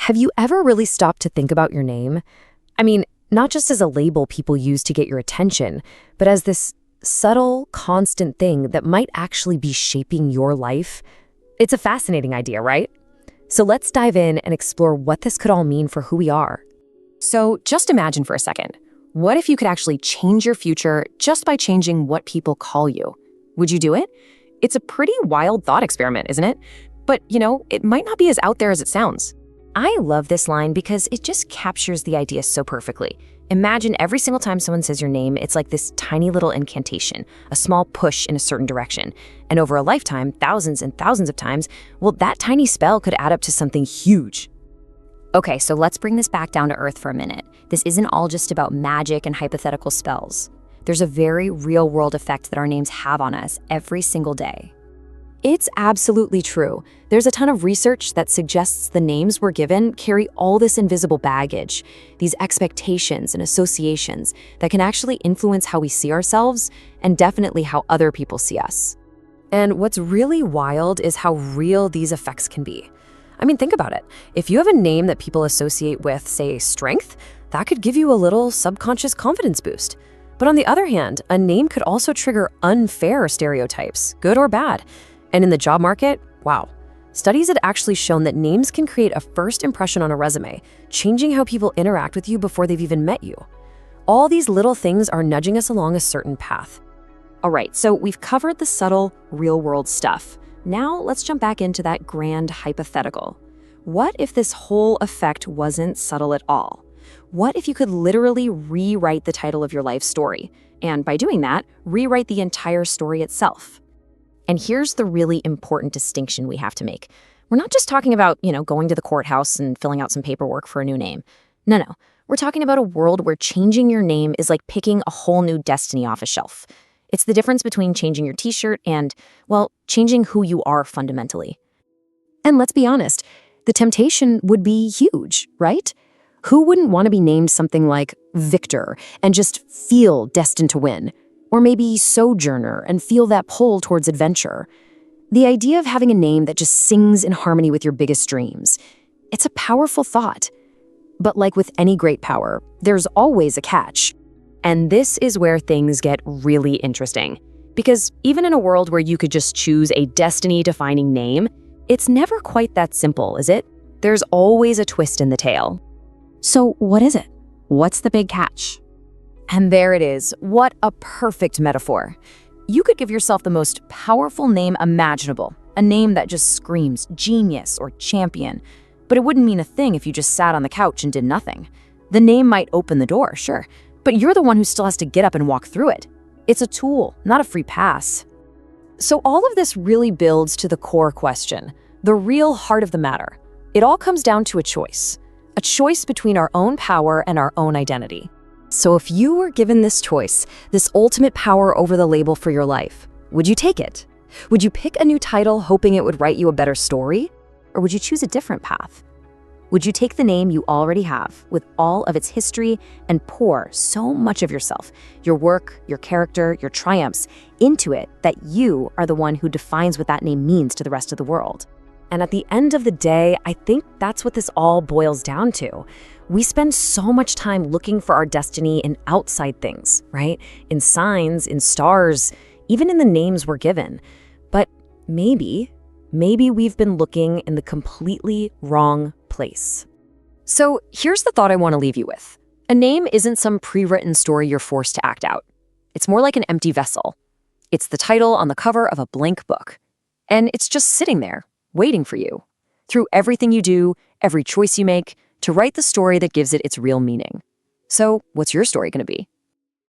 Have you ever really stopped to think about your name? I mean, not just as a label people use to get your attention, but as this subtle, constant thing that might actually be shaping your life? It's a fascinating idea, right? So let's dive in and explore what this could all mean for who we are. So just imagine for a second, what if you could actually change your future just by changing what people call you? Would you do it? It's a pretty wild thought experiment, isn't it? But, it might not be as out there as it sounds. I love this line because it just captures the idea so perfectly. Imagine every single time someone says your name, it's like this tiny little incantation, a small push in a certain direction. And over a lifetime, thousands and thousands of times, well, that tiny spell could add up to something huge. Okay, so let's bring this back down to earth for a minute. This isn't all just about magic and hypothetical spells. There's a very real-world effect that our names have on us every single day. It's absolutely true. There's a ton of research that suggests the names we're given carry all this invisible baggage, these expectations and associations that can actually influence how we see ourselves and definitely how other people see us. And what's really wild is how real these effects can be. I mean, think about it. If you have a name that people associate with, say, strength, that could give you a little subconscious confidence boost. But on the other hand, a name could also trigger unfair stereotypes, good or bad. And in the job market, wow. Studies had actually shown that names can create a first impression on a resume, changing how people interact with you before they've even met you. All these little things are nudging us along a certain path. All right, so we've covered the subtle, real-world stuff. Now let's jump back into that grand hypothetical. What if this whole effect wasn't subtle at all? What if you could literally rewrite the title of your life story? And by doing that, rewrite the entire story itself. And here's the really important distinction we have to make. We're not just talking about, going to the courthouse and filling out some paperwork for a new name. No. We're talking about a world where changing your name is like picking a whole new destiny off a shelf. It's the difference between changing your t-shirt and, well, changing who you are fundamentally. And let's be honest, the temptation would be huge, right? Who wouldn't want to be named something like Victor and just feel destined to win? Or maybe Sojourner and feel that pull towards adventure. The idea of having a name that just sings in harmony with your biggest dreams. It's a powerful thought. But like with any great power, there's always a catch. And this is where things get really interesting. Because even in a world where you could just choose a destiny-defining name, it's never quite that simple, is it? There's always a twist in the tale. So what is it? What's the big catch? And there it is. What a perfect metaphor. You could give yourself the most powerful name imaginable, a name that just screams genius or champion. But it wouldn't mean a thing if you just sat on the couch and did nothing. The name might open the door, sure, but you're the one who still has to get up and walk through it. It's a tool, not a free pass. So all of this really builds to the core question, the real heart of the matter. It all comes down to a choice between our own power and our own identity. So if you were given this choice, this ultimate power over the label for your life, would you take it? Would you pick a new title hoping it would write you a better story? Or would you choose a different path? Would you take the name you already have with all of its history and pour so much of yourself, your work, your character, your triumphs, into it that you are the one who defines what that name means to the rest of the world? And at the end of the day, I think that's what this all boils down to. We spend so much time looking for our destiny in outside things, right? In signs, in stars, even in the names we're given. But maybe we've been looking in the completely wrong place. So here's the thought I want to leave you with. A name isn't some pre-written story you're forced to act out. It's more like an empty vessel. It's the title on the cover of a blank book. And it's just sitting there, waiting for you, through everything you do, every choice you make, to write the story that gives it its real meaning. So what's your story going to be?